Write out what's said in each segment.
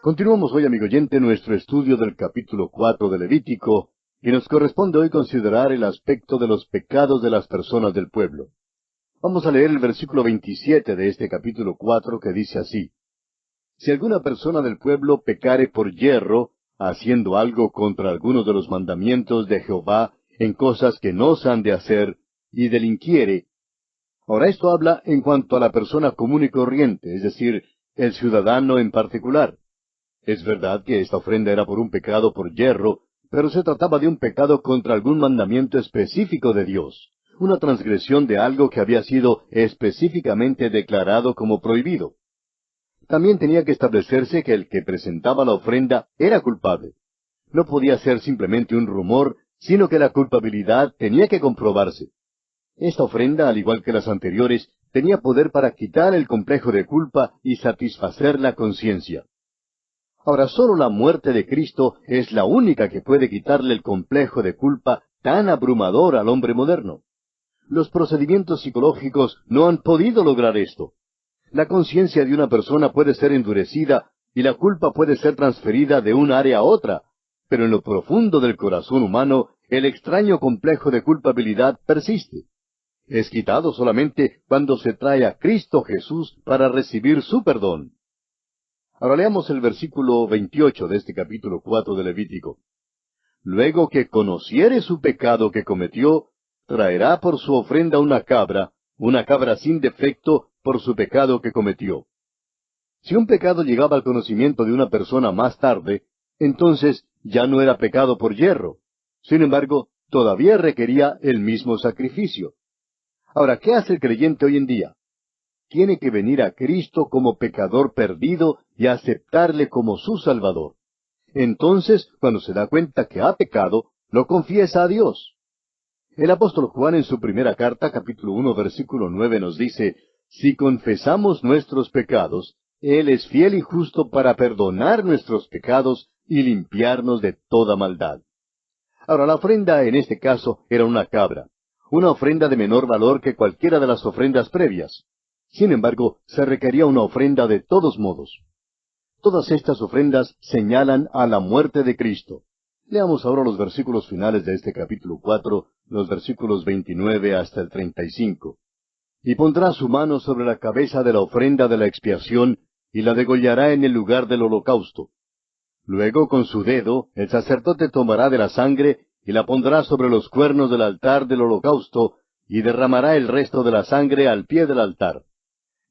Continuamos hoy, amigo oyente, nuestro estudio del capítulo 4 de Levítico, y nos corresponde hoy considerar el aspecto de los pecados de las personas del pueblo. Vamos a leer el versículo 27 de este capítulo 4 que dice así: Si alguna persona del pueblo pecare por yerro, haciendo algo contra algunos de los mandamientos de Jehová en cosas que no se han de hacer, y delinquiere. Ahora esto habla en cuanto a la persona común y corriente, es decir, el ciudadano en particular. Es verdad que esta ofrenda era por un pecado por yerro, pero se trataba de un pecado contra algún mandamiento específico de Dios, una transgresión de algo que había sido específicamente declarado como prohibido. También tenía que establecerse que el que presentaba la ofrenda era culpable. No podía ser simplemente un rumor, sino que la culpabilidad tenía que comprobarse. Esta ofrenda, al igual que las anteriores, tenía poder para quitar el complejo de culpa y satisfacer la conciencia. Ahora, solo la muerte de Cristo es la única que puede quitarle el complejo de culpa tan abrumador al hombre moderno. Los procedimientos psicológicos no han podido lograr esto. La conciencia de una persona puede ser endurecida y la culpa puede ser transferida de un área a otra, pero en lo profundo del corazón humano el extraño complejo de culpabilidad persiste. Es quitado solamente cuando se trae a Cristo Jesús para recibir su perdón. Ahora leamos el versículo 28 de este capítulo 4 de Levítico. Luego que conociere su pecado que cometió, traerá por su ofrenda una cabra sin defecto por su pecado que cometió. Si un pecado llegaba al conocimiento de una persona más tarde, entonces ya no era pecado por yerro. Sin embargo, todavía requería el mismo sacrificio. Ahora, ¿qué hace el creyente hoy en día? Tiene que venir a Cristo como pecador perdido y aceptarle como su Salvador. Entonces, cuando se da cuenta que ha pecado, lo confiesa a Dios. El apóstol Juan en su primera carta, capítulo 1, versículo 9, nos dice: Si confesamos nuestros pecados, Él es fiel y justo para perdonar nuestros pecados y limpiarnos de toda maldad. Ahora, la ofrenda en este caso era una cabra, una ofrenda de menor valor que cualquiera de las ofrendas previas. Sin embargo, se requería una ofrenda de todos modos. Todas estas ofrendas señalan a la muerte de Cristo. Leamos ahora los versículos finales de este capítulo 4, los versículos 29 hasta el 35. Y pondrá su mano sobre la cabeza de la ofrenda de la expiación, y la degollará en el lugar del holocausto. Luego con su dedo el sacerdote tomará de la sangre, y la pondrá sobre los cuernos del altar del holocausto, y derramará el resto de la sangre al pie del altar.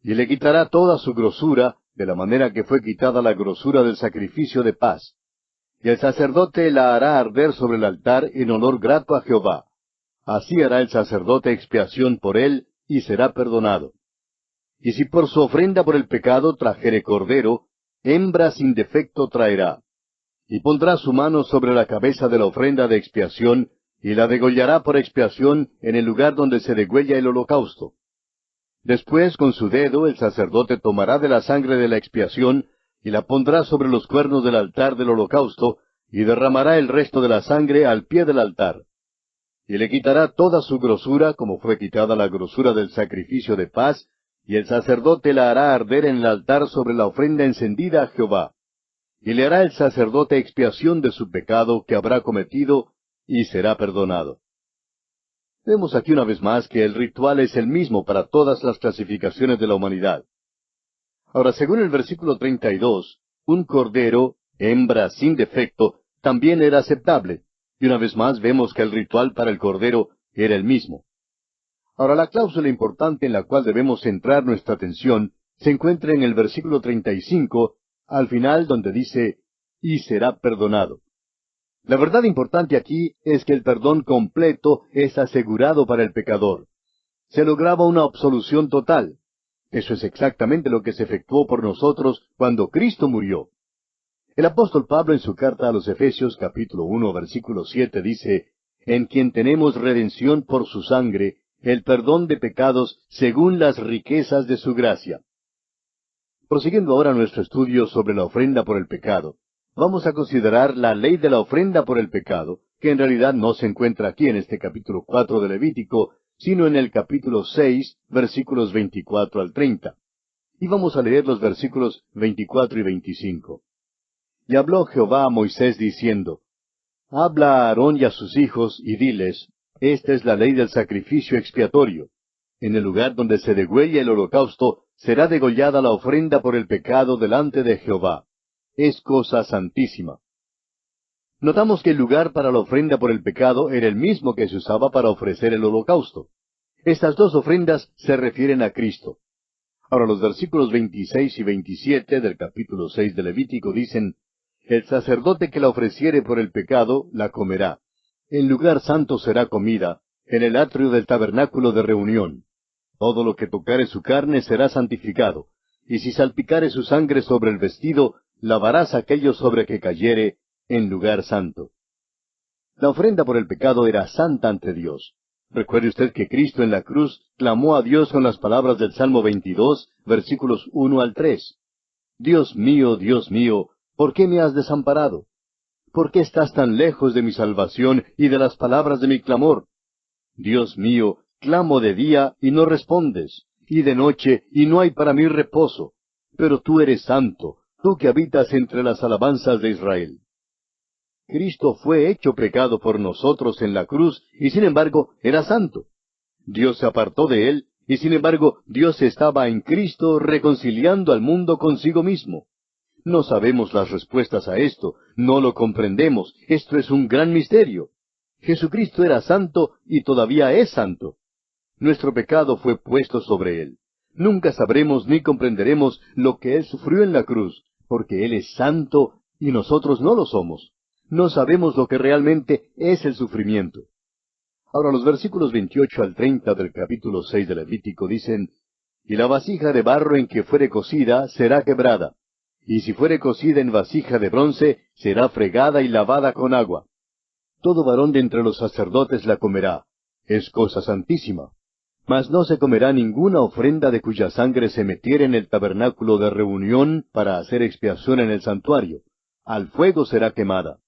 Y le quitará toda su grosura, de la manera que fue quitada la grosura del sacrificio de paz. Y el sacerdote la hará arder sobre el altar en olor grato a Jehová. Así hará el sacerdote expiación por él, y será perdonado. Y si por su ofrenda por el pecado trajere cordero, hembra sin defecto traerá. Y pondrá su mano sobre la cabeza de la ofrenda de expiación, y la degollará por expiación en el lugar donde se degüella el holocausto. Después con su dedo el sacerdote tomará de la sangre de la expiación, y la pondrá sobre los cuernos del altar del holocausto, y derramará el resto de la sangre al pie del altar. Y le quitará toda su grosura, como fue quitada la grosura del sacrificio de paz, y el sacerdote la hará arder en el altar sobre la ofrenda encendida a Jehová. Y le hará el sacerdote expiación de su pecado que habrá cometido, y será perdonado. Vemos aquí una vez más que el ritual es el mismo para todas las clasificaciones de la humanidad. Ahora, según el versículo 32, un cordero, hembra sin defecto, también era aceptable, y una vez más vemos que el ritual para el cordero era el mismo. Ahora, la cláusula importante en la cual debemos centrar nuestra atención se encuentra en el versículo 35, al final donde dice: y será perdonado. La verdad importante aquí es que el perdón completo es asegurado para el pecador. Se lograba una absolución total. Eso es exactamente lo que se efectuó por nosotros cuando Cristo murió. El apóstol Pablo en su carta a los Efesios capítulo 1 versículo 7 dice: en quien tenemos redención por su sangre, el perdón de pecados según las riquezas de su gracia. Prosiguiendo ahora nuestro estudio sobre la ofrenda por el pecado, vamos a considerar la ley de la ofrenda por el pecado, que en realidad no se encuentra aquí en este capítulo 4 de Levítico, sino en el capítulo 6, versículos 24 al 30. Y vamos a leer los versículos 24 y 25. Y habló Jehová a Moisés diciendo, Habla a Aarón y a sus hijos, y diles, Esta es la ley del sacrificio expiatorio. En el lugar donde se degüella el holocausto, será degollada la ofrenda por el pecado delante de Jehová. Es cosa santísima. Notamos que el lugar para la ofrenda por el pecado era el mismo que se usaba para ofrecer el holocausto. Estas dos ofrendas se refieren a Cristo. Ahora los versículos 26 y 27 del capítulo 6 de Levítico dicen, El sacerdote que la ofreciere por el pecado, la comerá. En lugar santo será comida, en el atrio del tabernáculo de reunión. Todo lo que tocare su carne será santificado, y si salpicare su sangre sobre el vestido, lavarás aquello sobre que cayere, en lugar santo. La ofrenda por el pecado era santa ante Dios. Recuerde usted que Cristo en la cruz clamó a Dios con las palabras del Salmo 22, versículos 1 al 3. Dios mío, ¿por qué me has desamparado? ¿Por qué estás tan lejos de mi salvación y de las palabras de mi clamor? Dios mío, clamo de día y no respondes, y de noche y no hay para mí reposo. Pero tú eres santo, tú que habitas entre las alabanzas de Israel. Cristo fue hecho pecado por nosotros en la cruz, y sin embargo era santo. Dios se apartó de él, y sin embargo Dios estaba en Cristo reconciliando al mundo consigo mismo. No sabemos las respuestas a esto, no lo comprendemos, esto es un gran misterio. Jesucristo era santo y todavía es santo. Nuestro pecado fue puesto sobre él. Nunca sabremos ni comprenderemos lo que él sufrió en la cruz, porque él es santo y nosotros no lo somos. No sabemos lo que realmente es el sufrimiento. Ahora los versículos 28 al 30 del capítulo 6 de Levítico dicen, Y la vasija de barro en que fuere cocida será quebrada, y si fuere cocida en vasija de bronce, será fregada y lavada con agua. Todo varón de entre los sacerdotes la comerá. Es cosa santísima. Mas no se comerá ninguna ofrenda de cuya sangre se metiere en el tabernáculo de reunión para hacer expiación en el santuario. Al fuego será quemada.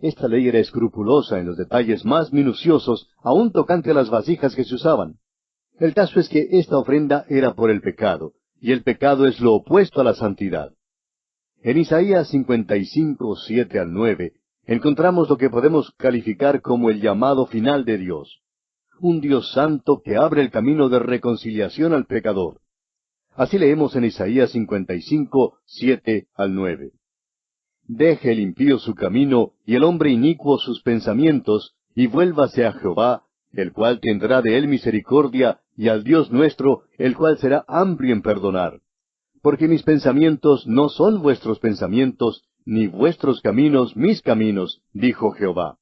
Esta ley era escrupulosa en los detalles más minuciosos, aun tocante a las vasijas que se usaban. El caso es que esta ofrenda era por el pecado, y el pecado es lo opuesto a la santidad. En Isaías 55, 7 al 9, encontramos lo que podemos calificar como el llamado final de Dios. Un Dios santo que abre el camino de reconciliación al pecador. Así leemos en Isaías 55, 7 al 9. Deje el impío su camino, y el hombre inicuo sus pensamientos, y vuélvase a Jehová, el cual tendrá de él misericordia, y al Dios nuestro, el cual será amplio en perdonar. Porque mis pensamientos no son vuestros pensamientos, ni vuestros caminos mis caminos, dijo Jehová.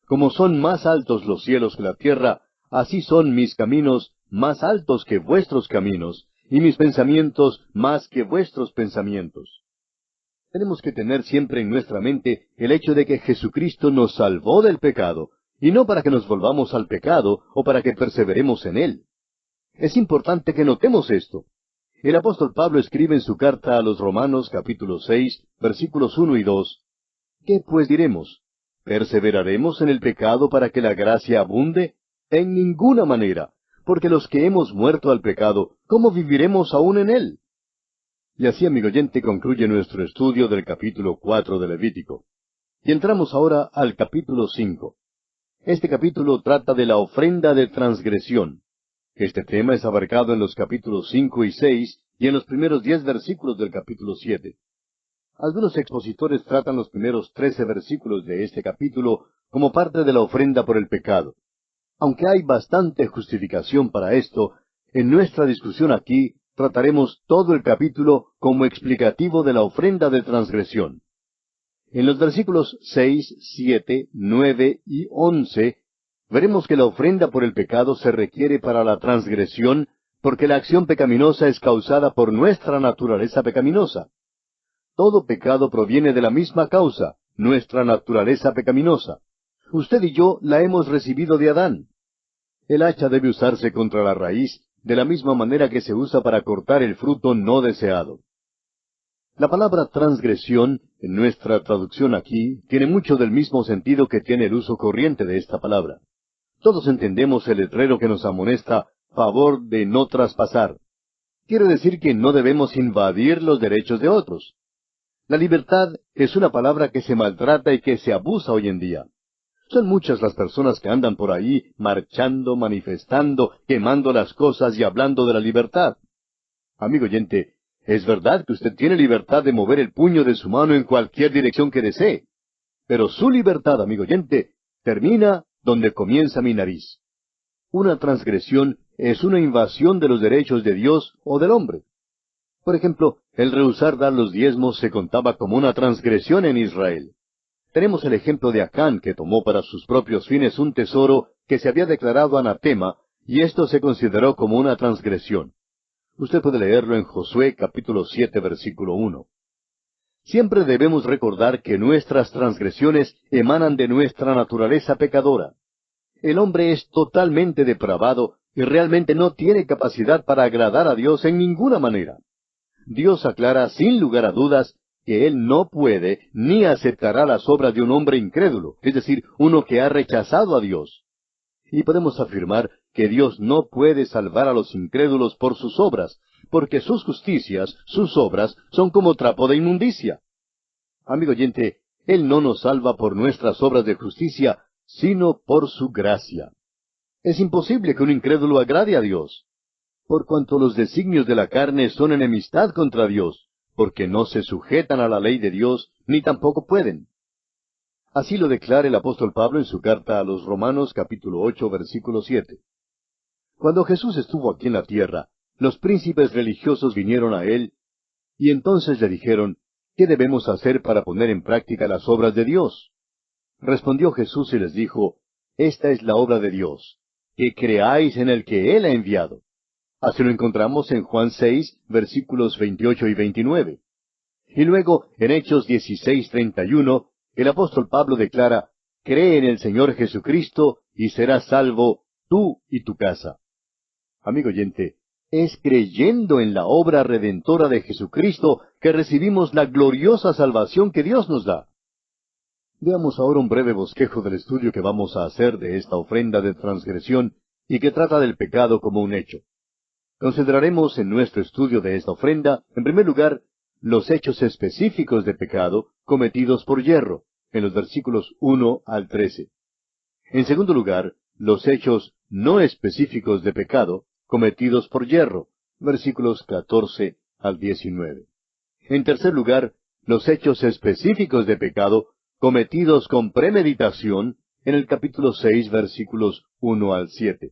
Como son más altos los cielos que la tierra, así son mis caminos más altos que vuestros caminos, y mis pensamientos más que vuestros pensamientos. Tenemos que tener siempre en nuestra mente el hecho de que Jesucristo nos salvó del pecado, y no para que nos volvamos al pecado o para que perseveremos en él. Es importante que notemos esto. El apóstol Pablo escribe en su carta a los Romanos capítulo 6, versículos 1 y 2, ¿Qué pues diremos? ¿Perseveraremos en el pecado para que la gracia abunde? En ninguna manera, porque los que hemos muerto al pecado, ¿cómo viviremos aún en él? Y así, amigo oyente, concluye nuestro estudio del capítulo 4 de Levítico. Y entramos ahora al capítulo 5. Este capítulo trata de la ofrenda de transgresión. Este tema es abarcado en los capítulos 5 y 6 y en los primeros 10 versículos del capítulo 7. Algunos expositores tratan los primeros 13 versículos de este capítulo como parte de la ofrenda por el pecado. Aunque hay bastante justificación para esto, en nuestra discusión aquí trataremos todo el capítulo como explicativo de la ofrenda de transgresión. En los versículos 6, 7, 9 y 11, veremos que la ofrenda por el pecado se requiere para la transgresión, porque la acción pecaminosa es causada por nuestra naturaleza pecaminosa. Todo pecado proviene de la misma causa, nuestra naturaleza pecaminosa. Usted y yo la hemos recibido de Adán. El hacha debe usarse contra la raíz, de la misma manera que se usa para cortar el fruto no deseado. La palabra transgresión, en nuestra traducción aquí, tiene mucho del mismo sentido que tiene el uso corriente de esta palabra. Todos entendemos el letrero que nos amonesta, favor de no traspasar. Quiere decir que no debemos invadir los derechos de otros. La libertad es una palabra que se maltrata y que se abusa hoy en día. Son muchas las personas que andan por ahí marchando, manifestando, quemando las cosas y hablando de la libertad. Amigo oyente, es verdad que usted tiene libertad de mover el puño de su mano en cualquier dirección que desee. Pero su libertad, amigo oyente, termina donde comienza mi nariz. Una transgresión es una invasión de los derechos de Dios o del hombre. Por ejemplo, el rehusar dar los diezmos se contaba como una transgresión en Israel. Tenemos el ejemplo de Acán, que tomó para sus propios fines un tesoro que se había declarado anatema, y esto se consideró como una transgresión. Usted puede leerlo en Josué capítulo 7, versículo 1. Siempre debemos recordar que nuestras transgresiones emanan de nuestra naturaleza pecadora. El hombre es totalmente depravado y realmente no tiene capacidad para agradar a Dios en ninguna manera. Dios aclara sin lugar a dudas que Él no puede ni aceptará las obras de un hombre incrédulo, es decir, uno que ha rechazado a Dios. Y podemos afirmar que Dios no puede salvar a los incrédulos por sus obras, porque sus justicias, sus obras, son como trapo de inmundicia. Amigo oyente, Él no nos salva por nuestras obras de justicia, sino por su gracia. Es imposible que un incrédulo agrade a Dios, por cuanto los designios de la carne son enemistad contra Dios, porque no se sujetan a la ley de Dios, ni tampoco pueden. Así lo declara el apóstol Pablo en su carta a los Romanos capítulo 8, versículo 7. Cuando Jesús estuvo aquí en la tierra, los príncipes religiosos vinieron a Él, y entonces le dijeron, ¿qué debemos hacer para poner en práctica las obras de Dios? Respondió Jesús y les dijo, esta es la obra de Dios, que creáis en el que Él ha enviado. Así lo encontramos en Juan 6, versículos 28 y 29. Y luego, en Hechos 16, 31, el apóstol Pablo declara, cree en el Señor Jesucristo y serás salvo tú y tu casa. Amigo oyente, es creyendo en la obra redentora de Jesucristo que recibimos la gloriosa salvación que Dios nos da. Veamos ahora un breve bosquejo del estudio que vamos a hacer de esta ofrenda de transgresión y que trata del pecado como un hecho. Consideraremos en nuestro estudio de esta ofrenda, en primer lugar, los hechos específicos de pecado cometidos por yerro, en los versículos 1 al 13. En segundo lugar, los hechos no específicos de pecado cometidos por yerro, versículos 14 al 19. En tercer lugar, los hechos específicos de pecado cometidos con premeditación, en el capítulo 6, versículos 1 al 7.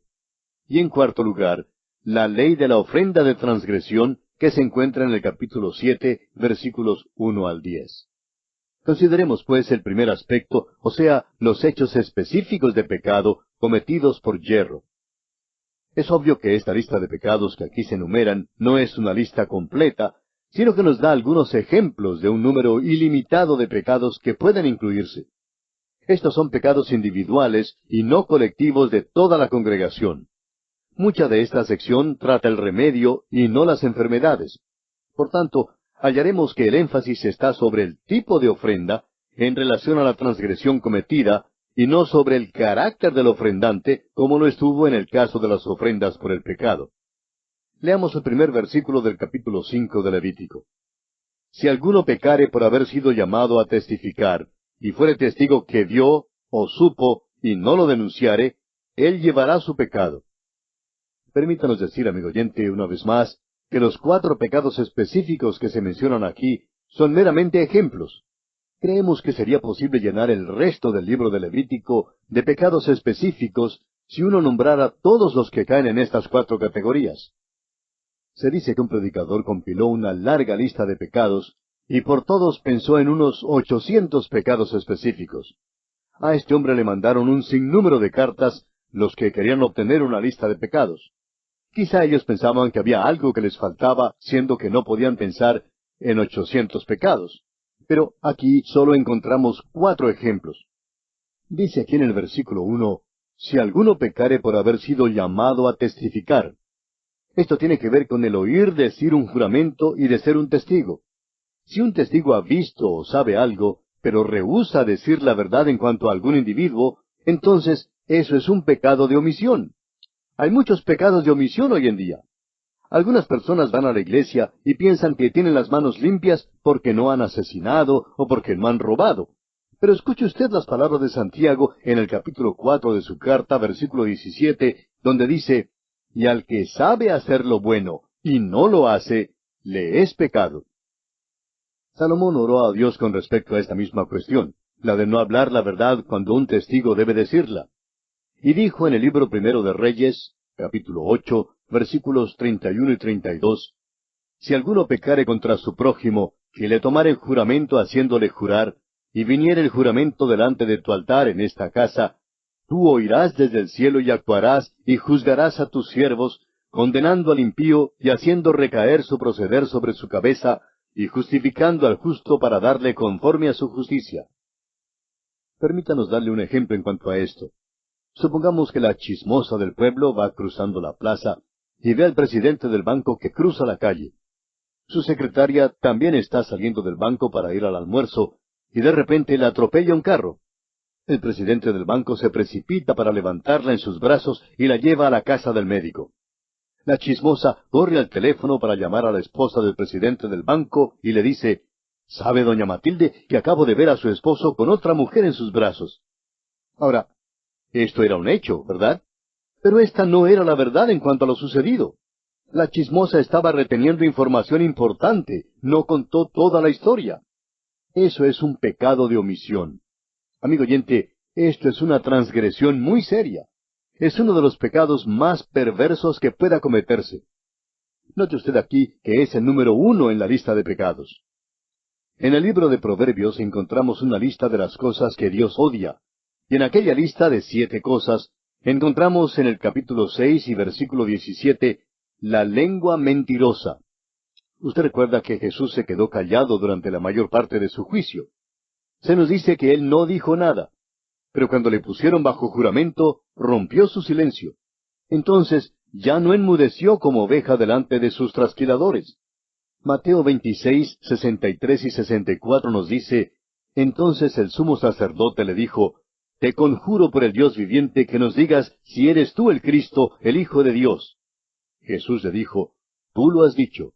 Y en cuarto lugar, la ley de la ofrenda de transgresión que se encuentra en el capítulo 7, versículos 1 al 10. Consideremos pues el primer aspecto, o sea, los hechos específicos de pecado cometidos por yerro. Es obvio que esta lista de pecados que aquí se enumeran no es una lista completa, sino que nos da algunos ejemplos de un número ilimitado de pecados que pueden incluirse. Estos son pecados individuales y no colectivos de toda la congregación. Mucha de esta sección trata el remedio y no las enfermedades. Por tanto, hallaremos que el énfasis está sobre el tipo de ofrenda en relación a la transgresión cometida y no sobre el carácter del ofrendante, como lo estuvo en el caso de las ofrendas por el pecado. Leamos el primer versículo del capítulo 5 de Levítico. Si alguno pecare por haber sido llamado a testificar, y fuere testigo que vio o supo y no lo denunciare, él llevará su pecado. Permítanos decir, amigo oyente, una vez más, que los 4 pecados específicos que se mencionan aquí son meramente ejemplos. Creemos que sería posible llenar el resto del libro de Levítico de pecados específicos si uno nombrara todos los que caen en estas 4 categorías. Se dice que un predicador compiló una larga lista de pecados y por todos pensó en unos 800 pecados específicos. A este hombre le mandaron un sinnúmero de cartas los que querían obtener una lista de pecados. Quizá ellos pensaban que había algo que les faltaba, siendo que no podían pensar en 800 pecados. Pero aquí solo encontramos 4 ejemplos. Dice aquí en el versículo 1, si alguno pecare por haber sido llamado a testificar. Esto tiene que ver con el oír decir un juramento y de ser un testigo. Si un testigo ha visto o sabe algo, pero rehúsa decir la verdad en cuanto a algún individuo, entonces eso es un pecado de omisión. Hay muchos pecados de omisión hoy en día. Algunas personas van a la iglesia y piensan que tienen las manos limpias porque no han asesinado o porque no han robado. Pero escuche usted las palabras de Santiago en el capítulo 4 de su carta, versículo 17, donde dice, «Y al que sabe hacer lo bueno y no lo hace, le es pecado». Salomón oró a Dios con respecto a esta misma cuestión, la de no hablar la verdad cuando un testigo debe decirla. Y dijo en el libro primero de Reyes, capítulo 8, versículos 31 y 32, «Si alguno pecare contra su prójimo, que le tomare juramento haciéndole jurar, y viniere el juramento delante de tu altar en esta casa, tú oirás desde el cielo y actuarás y juzgarás a tus siervos, condenando al impío y haciendo recaer su proceder sobre su cabeza, y justificando al justo para darle conforme a su justicia». Permítanos darle un ejemplo en cuanto a esto. Supongamos que la chismosa del pueblo va cruzando la plaza y ve al presidente del banco que cruza la calle. Su secretaria también está saliendo del banco para ir al almuerzo, y de repente la atropella un carro. El presidente del banco se precipita para levantarla en sus brazos y la lleva a la casa del médico. La chismosa corre al teléfono para llamar a la esposa del presidente del banco y le dice, «¿Sabe, doña Matilde, que acabo de ver a su esposo con otra mujer en sus brazos?» Ahora, esto era un hecho, ¿verdad? Pero esta no era la verdad en cuanto a lo sucedido. La chismosa estaba reteniendo información importante, no contó toda la historia. Eso es un pecado de omisión. Amigo oyente, esto es una transgresión muy seria. Es uno de los pecados más perversos que pueda cometerse. Note usted aquí que es el número 1 en la lista de pecados. En el libro de Proverbios encontramos una lista de las cosas que Dios odia. Y en aquella lista de 7 cosas, encontramos en el capítulo 6 y versículo 17, la lengua mentirosa. Usted recuerda que Jesús se quedó callado durante la mayor parte de su juicio. Se nos dice que Él no dijo nada, pero cuando le pusieron bajo juramento, rompió su silencio. Entonces, ya no enmudeció como oveja delante de sus trasquiladores. Mateo 26, 63 y 64 nos dice, «Entonces el sumo sacerdote le dijo, Te conjuro por el Dios viviente que nos digas si eres tú el Cristo, el Hijo de Dios». Jesús le dijo, «Tú lo has dicho.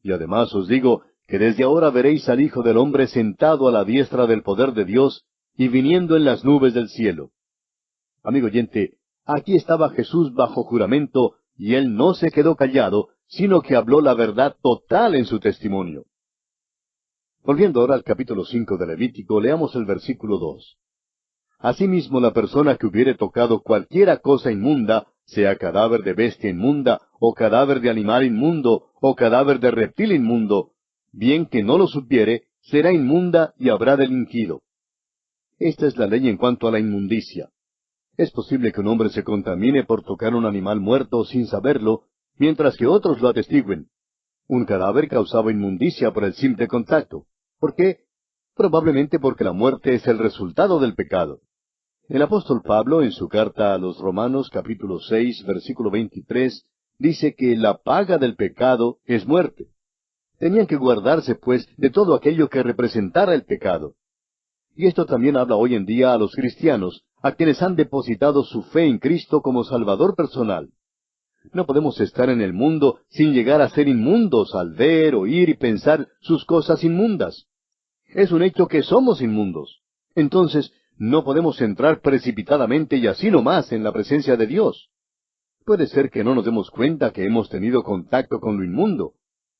Y además os digo que desde ahora veréis al Hijo del Hombre sentado a la diestra del poder de Dios y viniendo en las nubes del cielo». Amigo oyente, aquí estaba Jesús bajo juramento y Él no se quedó callado, sino que habló la verdad total en su testimonio. Volviendo ahora al capítulo 5 de Levítico, leamos el versículo 2. «Asimismo la persona que hubiere tocado cualquiera cosa inmunda, sea cadáver de bestia inmunda, o cadáver de animal inmundo, o cadáver de reptil inmundo, bien que no lo supiere, será inmunda y habrá delinquido». Esta es la ley en cuanto a la inmundicia. Es posible que un hombre se contamine por tocar un animal muerto sin saberlo, mientras que otros lo atestiguen. Un cadáver causaba inmundicia por el simple contacto. ¿Por qué? Probablemente porque la muerte es el resultado del pecado. El apóstol Pablo, en su carta a los Romanos, capítulo 6, versículo 23, dice que la paga del pecado es muerte. Tenían que guardarse, pues, de todo aquello que representara el pecado. Y esto también habla hoy en día a los cristianos, a quienes han depositado su fe en Cristo como Salvador personal. No podemos estar en el mundo sin llegar a ser inmundos al ver, oír y pensar sus cosas inmundas. Es un hecho que somos inmundos. Entonces, no podemos entrar precipitadamente y así nomás en la presencia de Dios. Puede ser que no nos demos cuenta que hemos tenido contacto con lo inmundo.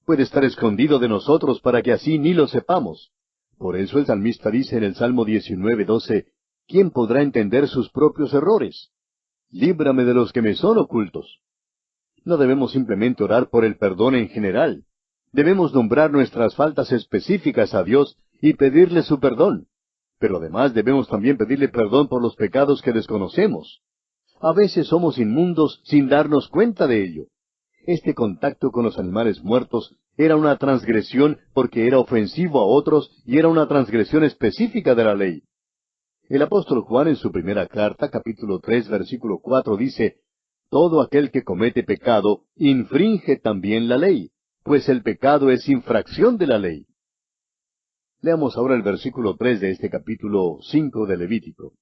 Puede estar escondido de nosotros para que así ni lo sepamos. Por eso el salmista dice en el Salmo 19:12, «¿Quién podrá entender sus propios errores? Líbrame de los que me son ocultos». No debemos simplemente orar por el perdón en general. Debemos nombrar nuestras faltas específicas a Dios y pedirle su perdón. Pero además debemos también pedirle perdón por los pecados que desconocemos. A veces somos inmundos sin darnos cuenta de ello. Este contacto con los animales muertos era una transgresión porque era ofensivo a otros y era una transgresión específica de la ley. El apóstol Juan en su primera carta, capítulo 3, versículo 4, dice, «Todo aquel que comete pecado infringe también la ley, pues el pecado es infracción de la ley». Leamos ahora el versículo 3 de este capítulo 5 de Levítico.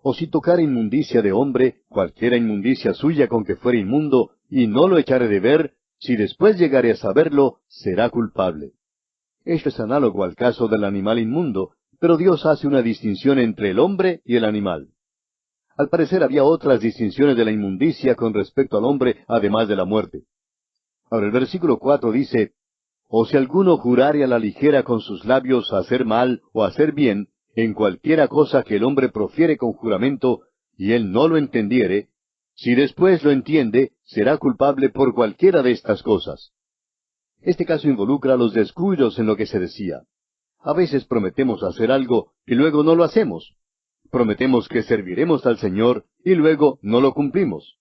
«O si tocare inmundicia de hombre, cualquiera inmundicia suya con que fuere inmundo, y no lo echare de ver, Si después llegare a saberlo, será culpable. Esto es análogo al caso del animal inmundo, pero Dios hace una distinción entre el hombre y el animal. Al parecer había otras distinciones de la inmundicia con respecto al hombre, además de la muerte. Ahora el versículo 4 dice, «O si alguno jurare a la ligera con sus labios a hacer mal o a hacer bien, en cualquiera cosa que el hombre profiere con juramento, y él no lo entendiere, si después lo entiende, será culpable por cualquiera de estas cosas». Este caso involucra los descuidos en lo que se decía. A veces prometemos hacer algo y luego no lo hacemos. Prometemos que serviremos al Señor y luego no lo cumplimos.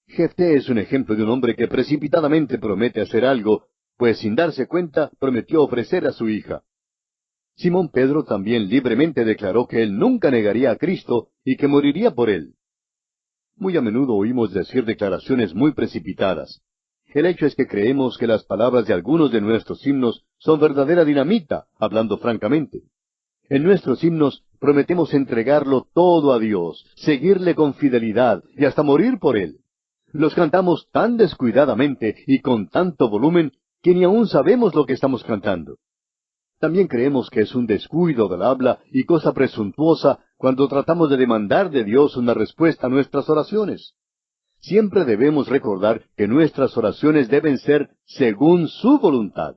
Jefté es un ejemplo de un hombre que precipitadamente promete hacer algo, pues sin darse cuenta prometió ofrecer a su hija. Simón Pedro también libremente declaró que él nunca negaría a Cristo y que moriría por él. Muy a menudo oímos decir declaraciones muy precipitadas. El hecho es que creemos que las palabras de algunos de nuestros himnos son verdadera dinamita, hablando francamente. En nuestros himnos prometemos entregarlo todo a Dios, seguirle con fidelidad y hasta morir por Él. Los cantamos tan descuidadamente y con tanto volumen que ni aún sabemos lo que estamos cantando. También creemos que es un descuido del habla y cosa presuntuosa cuando tratamos de demandar de Dios una respuesta a nuestras oraciones. Siempre debemos recordar que nuestras oraciones deben ser según su voluntad.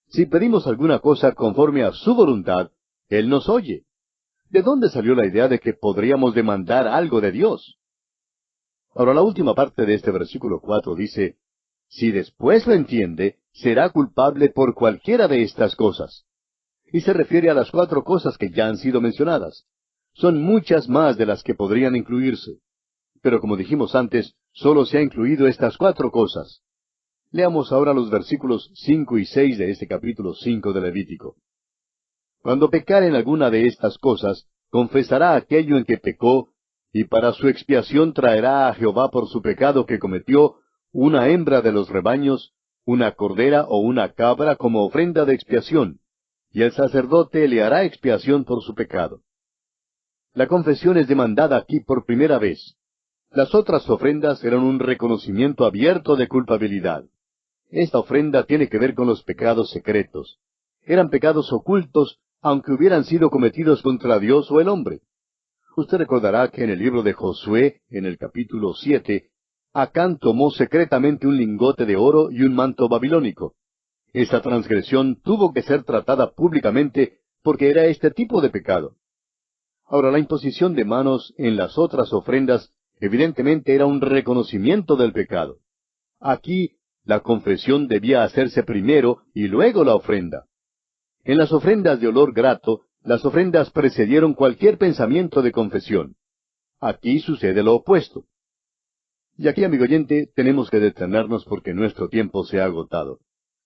Si pedimos alguna cosa conforme a su voluntad, Él nos oye. ¿De dónde salió la idea de que podríamos demandar algo de Dios? Ahora, la última parte de este versículo 4 dice, «Si después lo entiende, será culpable por cualquiera de estas cosas». Y se refiere a las 4 cosas que ya han sido mencionadas. Son muchas más de las que podrían incluirse. Pero como dijimos antes, solo se ha incluido estas 4 cosas. Leamos ahora los versículos 5 y 6 de este capítulo 5 de Levítico. «Cuando pecare en alguna de estas cosas, confesará aquello en que pecó, y para su expiación traerá a Jehová por su pecado que cometió una hembra de los rebaños, una cordera o una cabra como ofrenda de expiación, y el sacerdote le hará expiación por su pecado». La confesión es demandada aquí por primera vez. Las otras ofrendas eran un reconocimiento abierto de culpabilidad. Esta ofrenda tiene que ver con los pecados secretos. Eran pecados ocultos, aunque hubieran sido cometidos contra Dios o el hombre. Usted recordará que en el libro de Josué, en el capítulo 7, Acán tomó secretamente un lingote de oro y un manto babilónico. Esta transgresión tuvo que ser tratada públicamente porque era este tipo de pecado. Ahora, la imposición de manos en las otras ofrendas evidentemente era un reconocimiento del pecado. Aquí, la confesión debía hacerse primero y luego la ofrenda. En las ofrendas de olor grato, las ofrendas precedieron cualquier pensamiento de confesión. Aquí sucede lo opuesto. Y aquí, amigo oyente, tenemos que detenernos porque nuestro tiempo se ha agotado.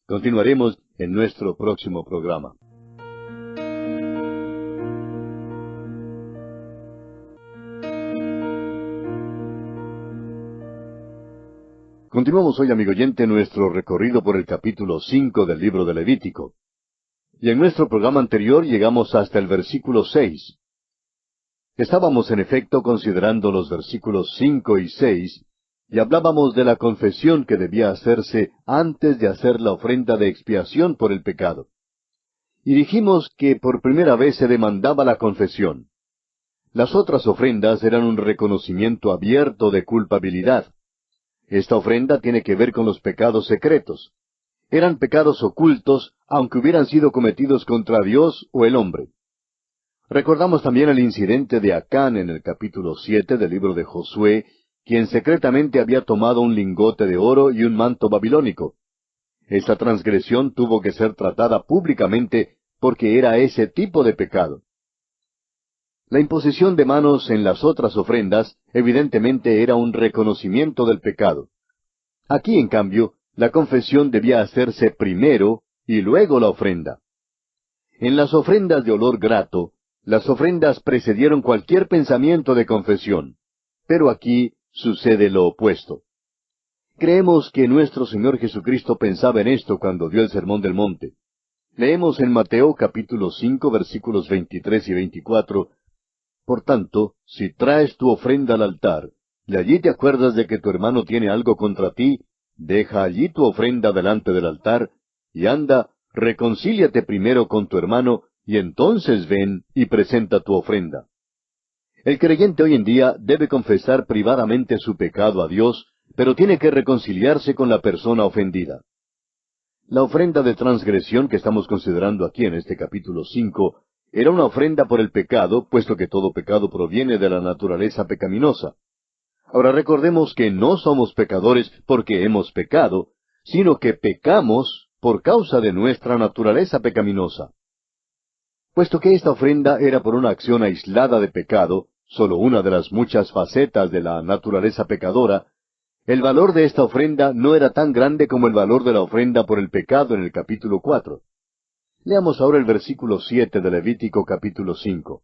Continuaremos en nuestro próximo programa. Continuamos hoy, amigo oyente, nuestro recorrido por el capítulo 5 del libro de Levítico. Y en nuestro programa anterior llegamos hasta el versículo 6. Estábamos en efecto considerando los versículos 5 y 6, y hablábamos de la confesión que debía hacerse antes de hacer la ofrenda de expiación por el pecado. Y dijimos que por primera vez se demandaba la confesión. Las otras ofrendas eran un reconocimiento abierto de culpabilidad. Esta ofrenda tiene que ver con los pecados secretos. Eran pecados ocultos, aunque hubieran sido cometidos contra Dios o el hombre. Recordamos también el incidente de Acán en el capítulo 7 del libro de Josué, quien secretamente había tomado un lingote de oro y un manto babilónico. Esta transgresión tuvo que ser tratada públicamente porque era ese tipo de pecado. La imposición de manos en las otras ofrendas evidentemente era un reconocimiento del pecado. Aquí, en cambio, la confesión debía hacerse primero y luego la ofrenda. En las ofrendas de olor grato, las ofrendas precedieron cualquier pensamiento de confesión, pero aquí sucede lo opuesto. Creemos que nuestro Señor Jesucristo pensaba en esto cuando dio el Sermón del Monte. Leemos en Mateo capítulo 5 versículos 23 y 24, «Por tanto, si traes tu ofrenda al altar, y allí te acuerdas de que tu hermano tiene algo contra ti, deja allí tu ofrenda delante del altar, y anda, reconcíliate primero con tu hermano, y entonces ven y presenta tu ofrenda. El creyente hoy en día debe confesar privadamente su pecado a Dios, pero tiene que reconciliarse con la persona ofendida. La ofrenda de transgresión que estamos considerando aquí en este capítulo 5 era una ofrenda por el pecado, puesto que todo pecado proviene de la naturaleza pecaminosa. Ahora recordemos que no somos pecadores porque hemos pecado, sino que pecamos por causa de nuestra naturaleza pecaminosa. Puesto que esta ofrenda era por una acción aislada de pecado, solo una de las muchas facetas de la naturaleza pecadora, el valor de esta ofrenda no era tan grande como el valor de la ofrenda por el pecado en el capítulo 4. Leamos ahora el versículo 7 de Levítico capítulo 5.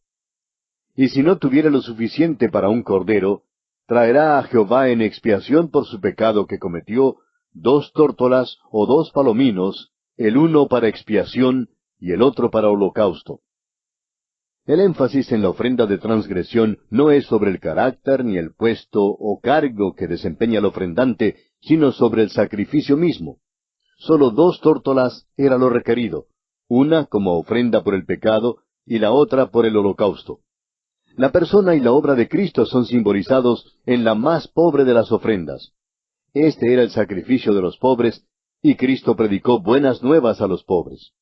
Y si no tuviera lo suficiente para un cordero, traerá a Jehová en expiación por su pecado que cometió 2 tórtolas o 2 palominos, el uno para expiación y el otro para holocausto. El énfasis en la ofrenda de transgresión no es sobre el carácter ni el puesto o cargo que desempeña el ofrendante, sino sobre el sacrificio mismo. Solo 2 tórtolas era lo requerido, una como ofrenda por el pecado y la otra por el holocausto. La persona y la obra de Cristo son simbolizados en la más pobre de las ofrendas. Este era el sacrificio de los pobres, y Cristo predicó buenas nuevas a los pobres.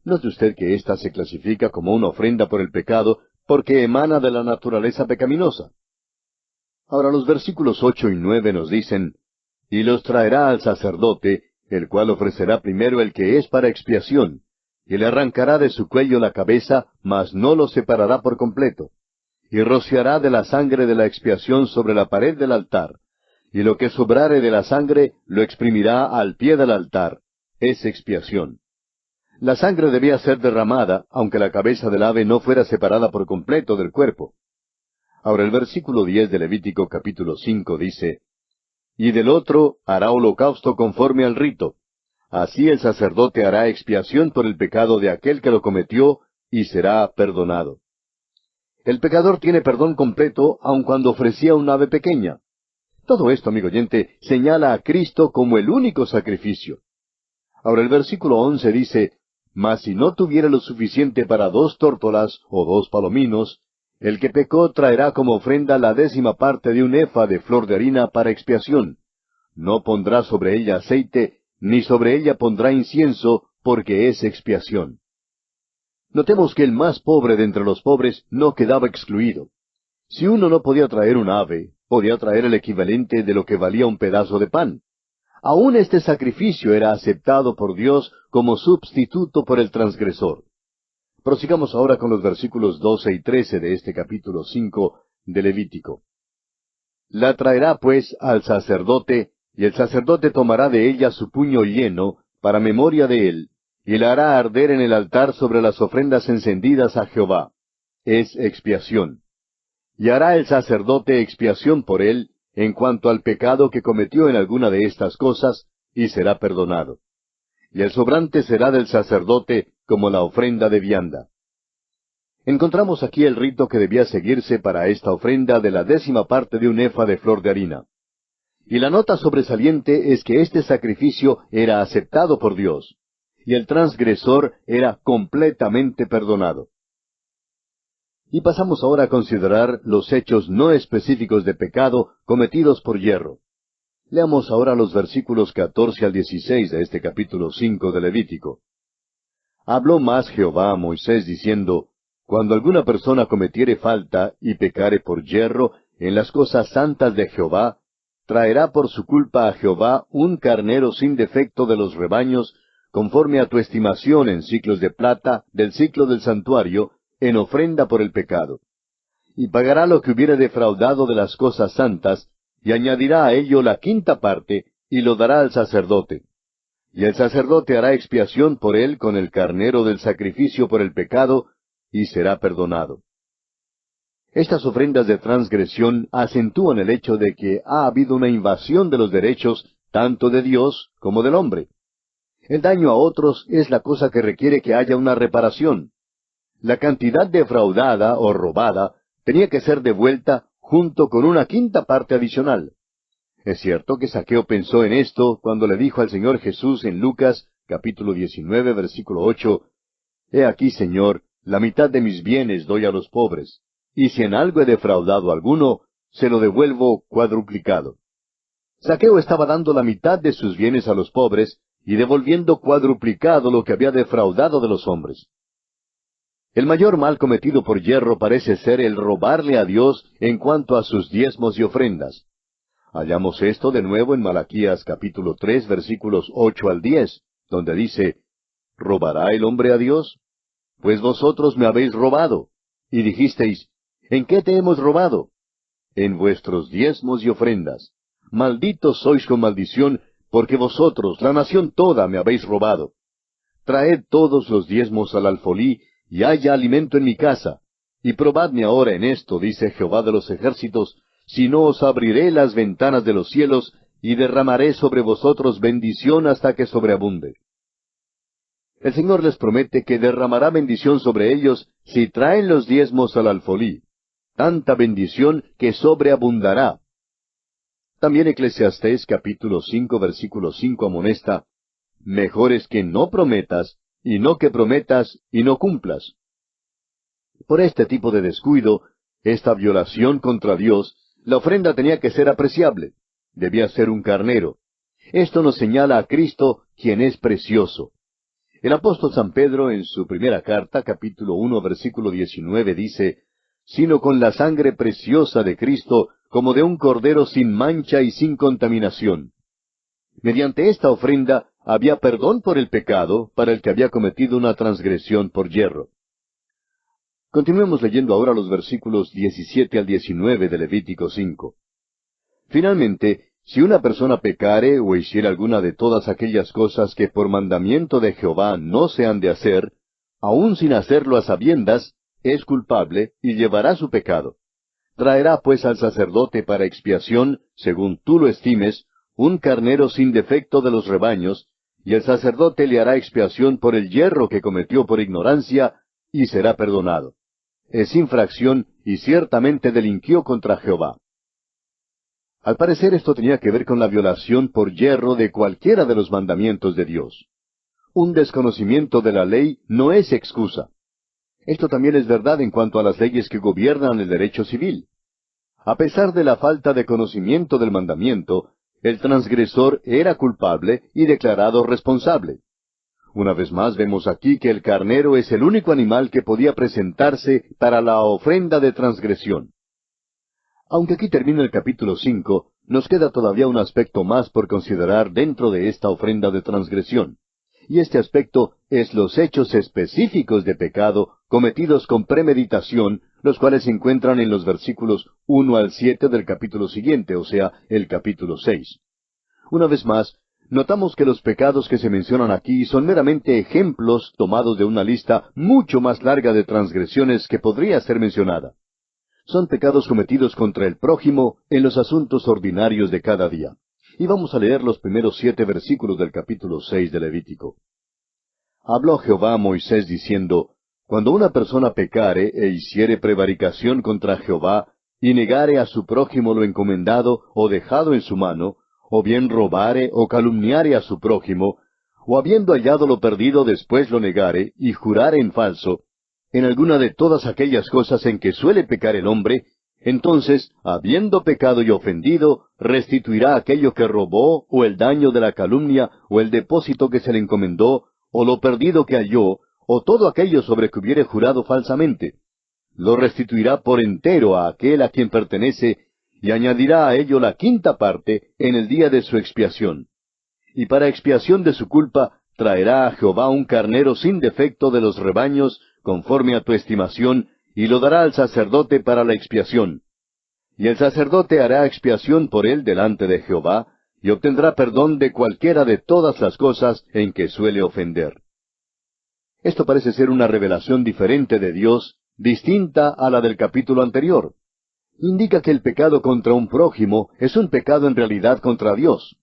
Note usted que ésta se clasifica como una ofrenda por el pecado, porque emana de la naturaleza pecaminosa. Ahora los versículos 8 y 9 nos dicen, y los traerá al sacerdote, el cual ofrecerá primero el que es para expiación, y le arrancará de su cuello la cabeza, mas no lo separará por completo, y rociará de la sangre de la expiación sobre la pared del altar, y lo que sobrare de la sangre lo exprimirá al pie del altar. Es expiación. La sangre debía ser derramada, aunque la cabeza del ave no fuera separada por completo del cuerpo. Ahora el versículo 10 de Levítico capítulo 5 dice, y del otro hará holocausto conforme al rito. Así el sacerdote hará expiación por el pecado de aquel que lo cometió, y será perdonado. El pecador tiene perdón completo, aun cuando ofrecía un ave pequeña. Todo esto, amigo oyente, señala a Cristo como el único sacrificio. Ahora el versículo 11 dice, mas si no tuviera lo suficiente para 2 tórtolas o 2 palominos, el que pecó traerá como ofrenda la 10ª parte de un efa de flor de harina para expiación. No pondrá sobre ella aceite, ni sobre ella pondrá incienso, porque es expiación. Notemos que el más pobre de entre los pobres no quedaba excluido. Si uno no podía traer un ave, podía traer el equivalente de lo que valía un pedazo de pan. Aún este sacrificio era aceptado por Dios como sustituto por el transgresor. Prosigamos ahora con los versículos 12 y 13 de este capítulo 5 de Levítico. La traerá pues al sacerdote, y el sacerdote tomará de ella su puño lleno, para memoria de él, y la hará arder en el altar sobre las ofrendas encendidas a Jehová. Es expiación. Y hará el sacerdote expiación por él, en cuanto al pecado que cometió en alguna de estas cosas, y será perdonado. Y el sobrante será del sacerdote como la ofrenda de vianda. Encontramos aquí el rito que debía seguirse para esta ofrenda de la 10ª parte de un efa de flor de harina. Y la nota sobresaliente es que este sacrificio era aceptado por Dios, y el transgresor era completamente perdonado. Y pasamos ahora a considerar los hechos no específicos de pecado cometidos por yerro. Leamos ahora los versículos 14 al 16 de este capítulo 5 de Levítico. Habló más Jehová a Moisés diciendo, cuando alguna persona cometiere falta y pecare por yerro en las cosas santas de Jehová, traerá por su culpa a Jehová un carnero sin defecto de los rebaños, conforme a tu estimación en siclos de plata del siclo del santuario, en ofrenda por el pecado. Y pagará lo que hubiere defraudado de las cosas santas, y añadirá a ello la 5ª parte, y lo dará al sacerdote. Y el sacerdote hará expiación por él con el carnero del sacrificio por el pecado, y será perdonado. Estas ofrendas de transgresión acentúan el hecho de que ha habido una invasión de los derechos tanto de Dios como del hombre. El daño a otros es la cosa que requiere que haya una reparación. La cantidad defraudada o robada tenía que ser devuelta junto con una 5ª parte adicional. Es cierto que Zaqueo pensó en esto cuando le dijo al Señor Jesús en Lucas, capítulo 19, versículo 8, «He aquí, Señor, la mitad de mis bienes doy a los pobres, y si en algo he defraudado a alguno, se lo devuelvo cuadruplicado». Zaqueo estaba dando la mitad de sus bienes a los pobres y devolviendo cuadruplicado lo que había defraudado de los hombres. El mayor mal cometido por yerro parece ser el robarle a Dios en cuanto a sus diezmos y ofrendas. Hallamos esto de nuevo en Malaquías capítulo 3, versículos 8 al 10, donde dice, ¿robará el hombre a Dios? Pues vosotros me habéis robado. Y dijisteis, ¿en qué te hemos robado? En vuestros diezmos y ofrendas. Malditos sois con maldición, porque vosotros, la nación toda, me habéis robado. Traed todos los diezmos al alfolí, y haya alimento en mi casa. Y probadme ahora en esto, dice Jehová de los ejércitos, si no os abriré las ventanas de los cielos, y derramaré sobre vosotros bendición hasta que sobreabunde. El Señor les promete que derramará bendición sobre ellos si traen los diezmos al alfolí. Tanta bendición que sobreabundará. También Eclesiastés capítulo 5, versículo 5 amonesta, «Mejor es que no prometas, y no que prometas y no cumplas». Por este tipo de descuido, esta violación contra Dios, la ofrenda tenía que ser apreciable. Debía ser un carnero. Esto nos señala a Cristo, quien es precioso. El apóstol San Pedro, en su primera carta, capítulo 1, versículo 19, dice, «Sino con la sangre preciosa de Cristo, como de un cordero sin mancha y sin contaminación». Mediante esta ofrenda había perdón por el pecado para el que había cometido una transgresión por yerro. Continuemos leyendo ahora los versículos 17 al 19 de Levítico 5. Finalmente, si una persona pecare o hiciera alguna de todas aquellas cosas que por mandamiento de Jehová no se han de hacer, aun sin hacerlo a sabiendas, es culpable y llevará su pecado. Traerá pues al sacerdote para expiación, según tú lo estimes, un carnero sin defecto de los rebaños, y el sacerdote le hará expiación por el yerro que cometió por ignorancia, y será perdonado. Es infracción y ciertamente delinquió contra Jehová. Al parecer esto tenía que ver con la violación por yerro de cualquiera de los mandamientos de Dios. Un desconocimiento de la ley no es excusa. Esto también es verdad en cuanto a las leyes que gobiernan el derecho civil. A pesar de la falta de conocimiento del mandamiento, el transgresor era culpable y declarado responsable. Una vez más vemos aquí que el carnero es el único animal que podía presentarse para la ofrenda de transgresión. Aunque aquí termina el capítulo 5, nos queda todavía un aspecto más por considerar dentro de esta ofrenda de transgresión. Y este aspecto es los hechos específicos de pecado cometidos con premeditación, los cuales se encuentran en los versículos 1 al 7 del capítulo siguiente, o sea, el capítulo 6. Una vez más, notamos que los pecados que se mencionan aquí son meramente ejemplos tomados de una lista mucho más larga de transgresiones que podría ser mencionada. Son pecados cometidos contra el prójimo en los asuntos ordinarios de cada día. Y vamos a leer los primeros 7 versículos del capítulo 6 de Levítico. Habló Jehová a Moisés diciendo, Cuando una persona pecare e hiciere prevaricación contra Jehová, y negare a su prójimo lo encomendado o dejado en su mano, o bien robare o calumniare a su prójimo, o habiendo hallado lo perdido después lo negare, y jurare en falso, en alguna de todas aquellas cosas en que suele pecar el hombre, entonces, habiendo pecado y ofendido, restituirá aquello que robó, o el daño de la calumnia, o el depósito que se le encomendó, o lo perdido que halló, o todo aquello sobre que hubiere jurado falsamente. Lo restituirá por entero a aquel a quien pertenece, y añadirá a ello la quinta parte en el día de su expiación. Y para expiación de su culpa, traerá a Jehová un carnero sin defecto de los rebaños, conforme a tu estimación, y lo dará al sacerdote para la expiación. Y el sacerdote hará expiación por él delante de Jehová, y obtendrá perdón de cualquiera de todas las cosas en que suele ofender. Esto parece ser una revelación diferente de Dios, distinta a la del capítulo anterior. Indica que el pecado contra un prójimo es un pecado en realidad contra Dios.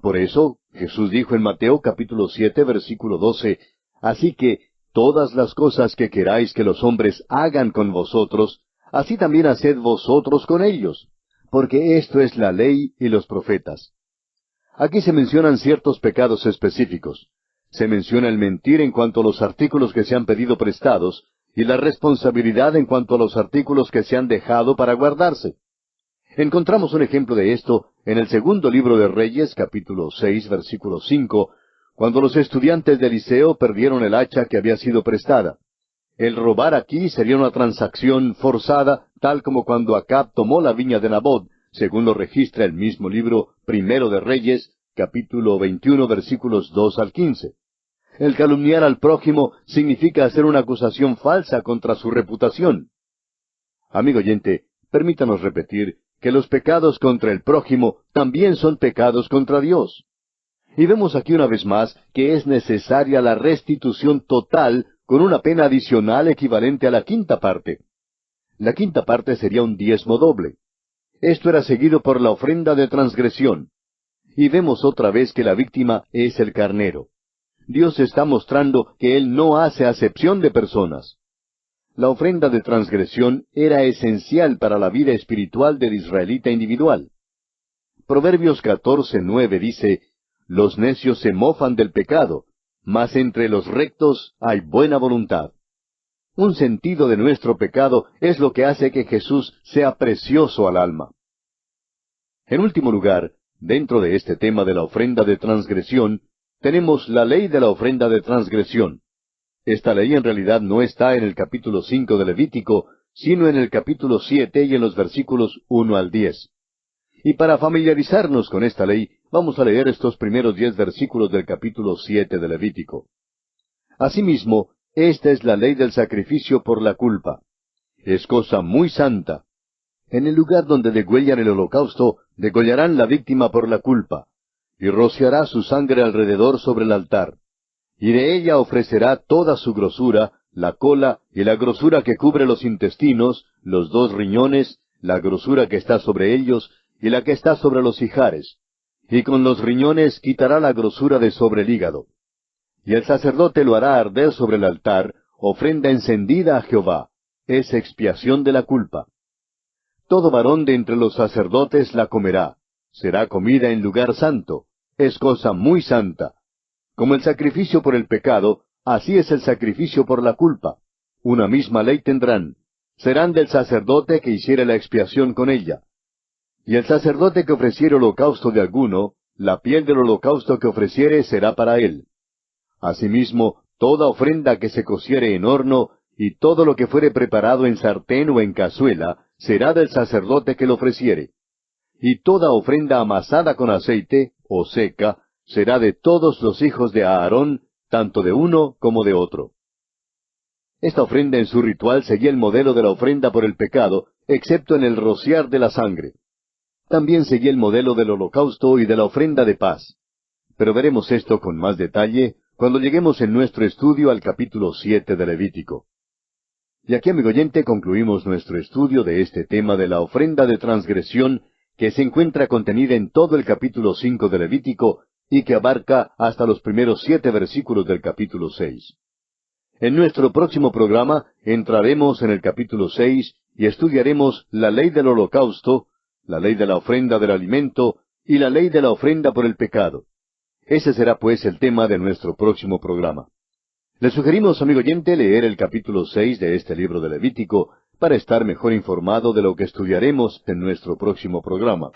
Por eso, Jesús dijo en Mateo capítulo 7, versículo 12, Así que, todas las cosas que queráis que los hombres hagan con vosotros, así también haced vosotros con ellos, porque esto es la ley y los profetas. Aquí se mencionan ciertos pecados específicos. Se menciona el mentir en cuanto a los artículos que se han pedido prestados, y la responsabilidad en cuanto a los artículos que se han dejado para guardarse. Encontramos un ejemplo de esto en el segundo libro de Reyes, capítulo 6, versículo 5, cuando los estudiantes de Eliseo perdieron el hacha que había sido prestada. El robar aquí sería una transacción forzada, tal como cuando Acab tomó la viña de Nabot, según lo registra el mismo libro primero de Reyes, capítulo 21, versículos 2 al 15. El calumniar al prójimo significa hacer una acusación falsa contra su reputación. Amigo oyente, permítanos repetir que los pecados contra el prójimo también son pecados contra Dios. Y vemos aquí una vez más que es necesaria la restitución total con una pena adicional equivalente a la quinta parte. La quinta parte sería un diezmo doble. Esto era seguido por la ofrenda de transgresión. Y vemos otra vez que la víctima es el carnero. Dios está mostrando que Él no hace acepción de personas. La ofrenda de transgresión era esencial para la vida espiritual del israelita individual. Proverbios 14:9 dice, «Los necios se mofan del pecado, mas entre los rectos hay buena voluntad». Un sentido de nuestro pecado es lo que hace que Jesús sea precioso al alma. En último lugar, dentro de este tema de la ofrenda de transgresión, tenemos la ley de la ofrenda de transgresión. Esta ley en realidad no está en el capítulo 5 de Levítico, sino en el capítulo 7 y en los versículos 1 al 10. Y para familiarizarnos con esta ley, vamos a leer estos primeros 10 versículos del capítulo 7 de Levítico. Asimismo, esta es la ley del sacrificio por la culpa. Es cosa muy santa. En el lugar donde degüellan el holocausto, degollarán la víctima por la culpa, y rociará su sangre alrededor sobre el altar. Y de ella ofrecerá toda su grosura, la cola y la grosura que cubre los intestinos, los 2 riñones, la grosura que está sobre ellos, y la que está sobre los ijares. Y con los riñones quitará la grosura de sobre el hígado. Y el sacerdote lo hará arder sobre el altar, ofrenda encendida a Jehová. Es expiación de la culpa. Todo varón de entre los sacerdotes la comerá. Será comida en lugar santo. Es cosa muy santa. Como el sacrificio por el pecado, así es el sacrificio por la culpa. Una misma ley tendrán. Serán del sacerdote que hiciere la expiación con ella. Y el sacerdote que ofreciere holocausto de alguno, la piel del holocausto que ofreciere será para él. Asimismo, toda ofrenda que se cociere en horno, y todo lo que fuere preparado en sartén o en cazuela, será del sacerdote que lo ofreciere. Y toda ofrenda amasada con aceite, o seca, será de todos los hijos de Aarón, tanto de uno como de otro. Esta ofrenda en su ritual seguía el modelo de la ofrenda por el pecado, excepto en el rociar de la sangre. También seguía el modelo del holocausto y de la ofrenda de paz. Pero veremos esto con más detalle cuando lleguemos en nuestro estudio al capítulo 7 de Levítico. Y aquí, amigo oyente, concluimos nuestro estudio de este tema de la ofrenda de transgresión que se encuentra contenida en todo el capítulo 5 de Levítico y que abarca hasta los primeros 7 versículos del capítulo 6. En nuestro próximo programa entraremos en el capítulo 6 y estudiaremos la ley del holocausto, la ley de la ofrenda del alimento y la ley de la ofrenda por el pecado. Ese será pues el tema de nuestro próximo programa. Le sugerimos, amigo oyente, leer el capítulo 6 de este libro de Levítico para estar mejor informado de lo que estudiaremos en nuestro próximo programa.